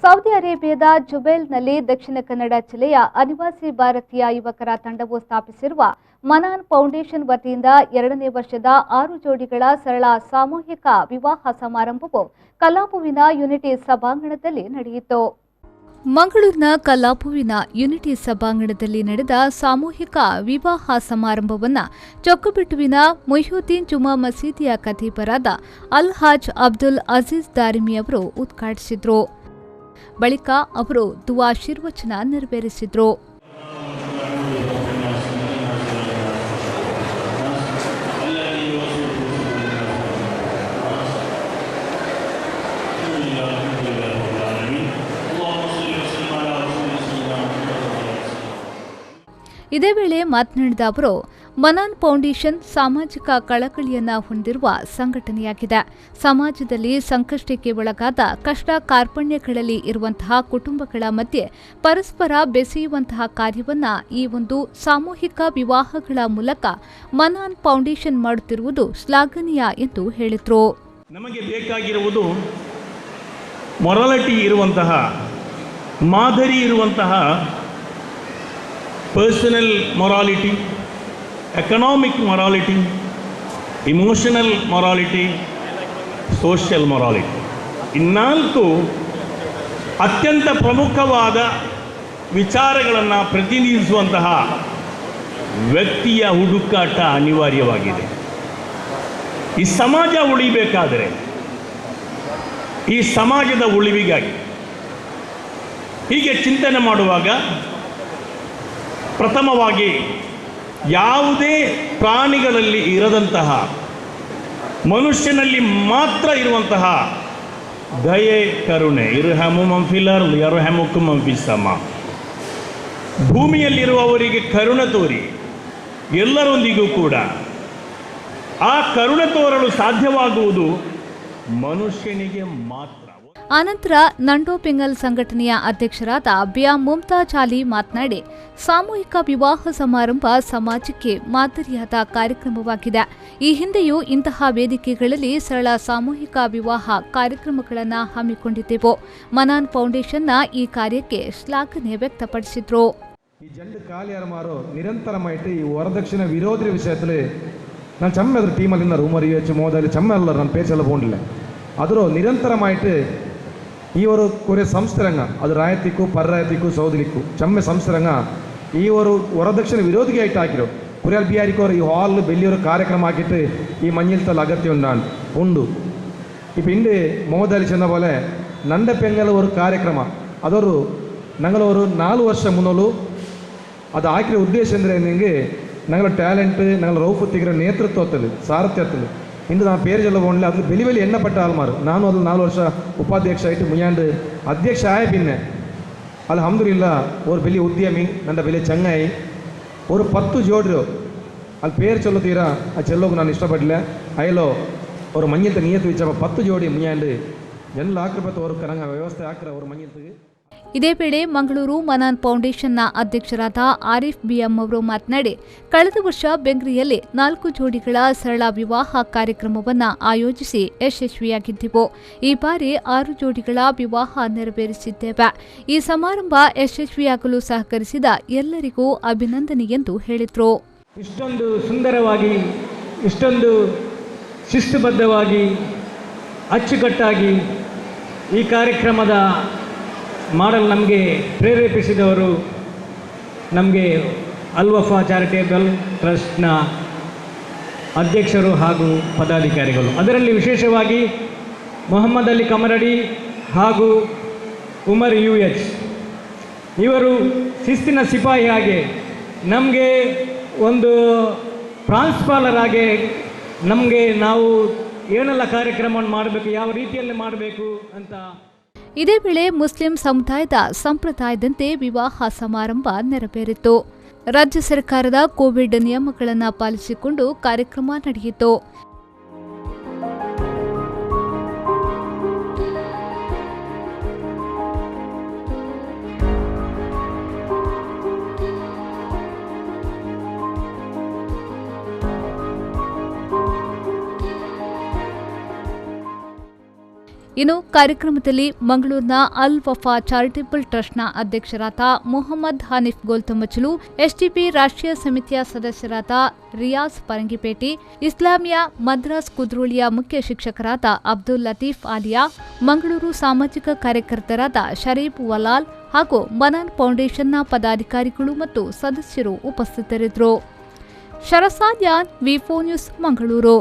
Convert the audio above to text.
Saudi ಅರೇಬಿಯಾದ ಜುಬೈಲ್ನಲ್ಲಿ ದಕ್ಷಿಣ ಕನ್ನಡ ಜಿಲ್ಲೆಯ ಅನಿವಾಸಿ ಭಾರತೀಯ ಯುವಕರ ತಂಡವು ಸ್ಥಾಪಿಸಿರುವ ಮನಾನ್ ಫೌಂಡೇಶನ್ ವತಿಯಿಂದ 2ನೇ ವರ್ಷದ 6 ಜೋಡಿಗಳ ಸರಳ ಸಾಮೂಹಿಕ ವಿವಾಹ ಸಮಾರಂಭವು ಕಲಾಪುವಿನ ಯುನಿಟಿ ಸಭಾಂಗಣದಲ್ಲಿ ನಡೆಯಿತು. ಮಂಗಳೂರಿನ ಕಲಾಪುವಿನ ಯುನಿಟಿ ಸಭಾಂಗಣದಲ್ಲಿ ನಡೆದ ಸಾಮೂಹಿಕ ವಿವಾಹ ಸಮಾರಂಭವನ್ನು ಚೊಕ್ಕಬೆಟ್ಟುವಿನ ಮೊಹಿಯುದ್ದೀನ್ ಜುಮಾ ಮಸೀದಿಯ ಖತೀಬರಾದ ಅಲ್ಹಾಜ್ ಅಬ್ದುಲ್ ಅಜೀಜ್ ದಾರಿಮಿ ಅವರು ಉದ್ಘಾಟಿಸಿದರು. ಬಳಿಕ ಅವರು ದುಆಶೀರ್ವಚನ ನೆರವೇರಿಸಿದರು. ಇದೇ ವೇಳೆ ಮಾತನಾಡಿದ ಅವರು, ಮನಾನ್ ಫೌಂಡೇಶನ್ ಸಾಮಾಜಿಕ ಕಳಕಳಿಯನ್ನ ಹೊಂದಿರುವ ಸಂಘಟನೆಯಾಗಿದೆ. ಸಮಾಜದಲ್ಲಿ ಸಂಕಷ್ಟಕ್ಕೆ ಒಳಗಾದ ಕಷ್ಟ ಕಾರ್ಪಣ್ಯಗಳಲ್ಲಿ ಇರುವಂತಹ ಕುಟುಂಬಗಳ ಮಧ್ಯೆ ಪರಸ್ಪರ ಬೆಸೆಯುವಂತಹ ಕಾರ್ಯವನ್ನ ಈ ಒಂದು ಸಾಮೂಹಿಕ ವಿವಾಹಗಳ ಮೂಲಕ ಮನಾನ್ ಫೌಂಡೇಶನ್ ಮಾಡುತ್ತಿರುವುದು ಶ್ಲಾಘನೀಯ ಎಂದು ಹೇಳಿದರು. ನಮಗೆ ಬೇಕಾಗಿರುವುದು ಮೊರಾಲಿಟಿ ಇರುವಂತಹ, ಮಾದರಿ ಇರುವಂತಹ personal morality, economic morality, emotional morality, social morality. ಈ 4 ಅತ್ಯಂತ ಪ್ರಮುಖವಾದ ವಿಚಾರಗಳನ್ನು ಪ್ರತಿನಿಧಿಸುವಂತಹ ವ್ಯಕ್ತಿಯ ಹುಡುಕಾಟ ಅನಿವಾರ್ಯವಾಗಿದೆ. ಈ ಸಮಾಜ ಉಳಿಬೇಕಾದರೆ, ಈ ಸಮಾಜದ ಉಳಿವಿಗಾಗಿ ಹೀಗೆ ಚಿಂತನೆ ಮಾಡುವಾಗ ಪ್ರಥಮವಾಗಿ ಯಾವುದೇ ಪ್ರಾಣಿಗಳಲ್ಲಿ ಇರದಂತಹ, ಮನುಷ್ಯನಲ್ಲಿ ಮಾತ್ರ ಇರುವಂತಹ ದಯೆ, ಕರುಣೆ, ಇರ್ಹಮು ಮನ್ ಫಿಲ್ ಅರ್ದ್ ಯರ್ಹಮುಕುಂ ಮನ್ ಫಿಸ್ ಸಮಾ, ಭೂಮಿಯಲ್ಲಿರುವವರಿಗೆ ಕರುಣೆ ತೋರಿ ಎಲ್ಲರೊಂದಿಗೂ ಕೂಡ ಆ ಕರುಣೆ ತೋರಲು ಸಾಧ್ಯವಾಗುವುದು ಮನುಷ್ಯನಿಗೆ ಮಾತ್ರ. ಆನಂತರ ನಂಡೋ ಪೆಂಗಲ್ ಸಂಘಟನೆಯ ಅಧ್ಯಕ್ಷರಾದ ಬಿಯಾ ಮುಮ್ತಾಜ್ ಅಲಿ ಮಾತನಾಡಿ, ಸಾಮೂಹಿಕ ವಿವಾಹ ಸಮಾರಂಭ ಸಮಾಜಕ್ಕೆ ಮಾದರಿಯಾದ ಕಾರ್ಯಕ್ರಮವಾಗಿದೆ. ಈ ಹಿಂದೆಯೂ ಇಂತಹ ವೇದಿಕೆಗಳಲ್ಲಿ ಸರಳ ಸಾಮೂಹಿಕ ವಿವಾಹ ಕಾರ್ಯಕ್ರಮಗಳನ್ನು ಹಮ್ಮಿಕೊಂಡಿದ್ದೆವು. ಮನಾನ್ ಫೌಂಡೇಶನ್ನ ಈ ಕಾರ್ಯಕ್ಕೆ ಶ್ಲಾಘನೆ ವ್ಯಕ್ತಪಡಿಸಿದರು. ഈ രണ്ട് കാലിയാർമാരോ നിരന്തരമായിട്ട് ഈ വരദക്ഷിണ വിരോധ വിഷയത്തിൽ ഞാൻ ചമ്മ ടീമിൽ നിന്ന് റൂമറി വെച്ച് മോദൽ ചമ്മല്ല ನನ್ನ പേച്ചെല്ലാം പോകണില്ല. ಅದರ ನಿರಂತರമായിട്ട് ಈ ಒಂದು കുറേ ಸಂಸ್ಥೆರಂಗ ಅದು ರಾಯತಿಗೂ ಪರ್ರಾಯತಿಗೂ ಸೌದಲಿಕ್ಕೂ ಚಮ್ಮೆ ಸಂಸ್ಥೆರಂಗ ಈ ಒಂದು ವರದಕ್ಷಿಣೆ ವಿರೋಧಿಯಾയിട്ട് ಹಾಕಿರೋ ಕುರಿಯಲ್ ಬಿಹಾರಿಕೋರು ಈ ಹಾಲ್ വലിയൊരു ಕಾರ್ಯಕ್ರಮ ആക്കിയിട്ട് ഈ മഞ്ഞിലത്തൽ അകത്തി ഉണ്ട്. ഇപ്പം ഇണ്ട് മോദൽ ചെന്ന പോലെ ನಂಡ ಪೆಂಗಲ್ ഒരു ಕಾರ್ಯಕ್ರಮ ಅದೊರು ഞങ്ങൾ ഒരു 4 ವರ್ಷ ಮುನ್ನಲು ಅದು ಹಾಕಿರೋ ಉದ್ದೇಶ ಅಂದರೆ ನಿಮಗೆ ഞങ്ങളുടെ ടാലൻറ്റ് ഞങ്ങൾ റൗഫത്തിക്കിற നേതൃത്വത്തിൽ സാരഥ്യത്തിൽ ಇಂದು ನಾನು ಪೇರು ಚೆಲ್ಲ ಹೋಗಲಿಲ್ಲ. അതിൽ വലിയ വലിയ എണ്ണപ്പെട്ട ആൾമാർ, ನಾನು അതിൽ 4 ವರ್ಷ ಉಪಾಧ್ಯಕ್ಷ ಮುಯ್ಯಾണ്ട് ಅಧ್ಯಕ್ಷ ಆಯ പിന്നെ ಅಲ್ಹಮ್ದುಲಿಲ್ಲಾ ഒരു വലിയ ಉದ್ಯಮಿ ನನ್ನ വലിയ ಚಂಗಾಯಿ ഒരു 10 ಜೋಡಿರು ಅಲ್ಲಿ ಪೇರು ಚೆಲ್ಲೋ ತೀರಾ ಆ ಚೆಲ್ಲೋಕೆ ನಾನು ಇಷ್ಟಪಡಲಿಲ್ಲ. ಅಯ್ಯಲೋ ಅವರು ಮಂಜಿಲ್ತ ನಿಯತ್ತು ವಿಚ್ಚಪ್ಪ 10 ಜೋಡಿ ಮುಯ್ಯಾண்டு ಎಲ್ಲ ಹಾಕಿರ್ಬತ್ತು ಅವ್ರ ಕರಂಗ ವ್ಯವಸ್ಥೆ ಹಾಕ್ರ ಅವ್ರ ಮಂಜಿಲ್ತಿಗೆ. ಇದೇ ವೇಳೆ ಮಂಗಳೂರು ಮನಾನ್ ಫೌಂಡೇಶನ್ನ ಅಧ್ಯಕ್ಷರಾದ ಆರಿಫ್ ಬಿಎಂ ಅವರು ಮಾತನಾಡಿ, ಕಳೆದ ವರ್ಷ ಬೆಂಗ್ರಿಯಲ್ಲಿ 4 ಜೋಡಿಗಳ ಸರಳ ವಿವಾಹ ಕಾರ್ಯಕ್ರಮವನ್ನು ಆಯೋಜಿಸಿ ಯಶಸ್ವಿಯಾಗಿದ್ದೆವು. ಈ ಬಾರಿ 6 ಜೋಡಿಗಳ ವಿವಾಹ ನೆರವೇರಿಸಿದ್ದೇವೆ. ಈ ಸಮಾರಂಭ ಯಶಸ್ವಿಯಾಗಲು ಸಹಕರಿಸಿದ ಎಲ್ಲರಿಗೂ ಅಭಿನಂದನೆ ಎಂದು ಹೇಳಿದರು. ಇಷ್ಟೊಂದು ಸುಂದರವಾಗಿ, ಇಷ್ಟೊಂದು ಶಿಸ್ತುಬದ್ಧವಾಗಿ, ಅಚ್ಚುಕಟ್ಟಾಗಿ ಈ ಕಾರ್ಯಕ್ರಮದ ಮಾಡಲು ನಮಗೆ ಪ್ರೇರೇಪಿಸಿದವರು ನಮಗೆ ಅಲ್-ವಫಾ ಚಾರಿಟೇಬಲ್ ಟ್ರಸ್ಟ್ನ ಅಧ್ಯಕ್ಷರು ಹಾಗೂ ಪದಾಧಿಕಾರಿಗಳು. ಅದರಲ್ಲಿ ವಿಶೇಷವಾಗಿ ಮೊಹಮ್ಮದ್ ಅಲಿ ಕಮರಡಿ ಹಾಗೂ ಉಮರ್ UH ಇವರು ಶಿಸ್ತಿನ ಸಿಪಾಯಿ ಹಾಗೆ ನಮಗೆ ಒಂದು ಪ್ರಾನ್ಸಿಪಾಲರ್ ಹಾಗೆ ನಮಗೆ ನಾವು ಏನೆಲ್ಲ ಕಾರ್ಯಕ್ರಮವನ್ನು ಮಾಡಬೇಕು, ಯಾವ ರೀತಿಯಲ್ಲಿ ಮಾಡಬೇಕು ಅಂತ. ಇದೇ ವೇಳೆ ಮುಸ್ಲಿಂ ಸಮುದಾಯದ ಸಂಪ್ರದಾಯದಂತೆ ವಿವಾಹ ಸಮಾರಂಭ ನೆರವೇರಿತು. ರಾಜ್ಯ ಸರ್ಕಾರದ ಕೋವಿಡ್ ನಿಯಮಗಳನ್ನು ಪಾಲಿಸಿಕೊಂಡು ಕಾರ್ಯಕ್ರಮ ನಡೆಯಿತು. ಇನ್ನು ಕಾರ್ಯಕ್ರಮದಲ್ಲಿ ಮಂಗಳೂರಿನ ಅಲ್ ವಫಾ ಚಾರಿಟೇಬಲ್ ಟ್ರಸ್ಟ್ನ ಅಧ್ಯಕ್ಷರಾದ ಮೊಹಮ್ಮದ್ ಹನೀಫ್ ಗೋಲ್ತಮಚಲು, ಎಸ್ಟಿಪಿ ರಾಷ್ಟ್ರೀಯ ಸಮಿತಿಯ ಸದಸ್ಯರಾದ ರಿಯಾಜ್ ಪರಂಗಿಪೇಟೆ, ಇಸ್ಲಾಮಿಯಾ ಮದ್ರಾಸ್ ಕುದ್ರೋಳಿಯ ಮುಖ್ಯ ಶಿಕ್ಷಕರಾದ ಅಬ್ದುಲ್ ಲತೀಫ್ ಆಲಿಯಾ, ಮಂಗಳೂರು ಸಾಮಾಜಿಕ ಕಾರ್ಯಕರ್ತರಾದ ಶರೀಫ್ ವಲಾಲ್ ಹಾಗೂ ಮನಾನ್ ಫೌಂಡೇಶನ್ನ ಪದಾಧಿಕಾರಿಗಳು ಮತ್ತು ಸದಸ್ಯರು ಉಪಸ್ಥಿತರಿದ್ದರು. ಶರಸಾದ್ಯಾನ್, ವಿ4 ನ್ಯೂಸ್, ಮಂಗಳೂರು.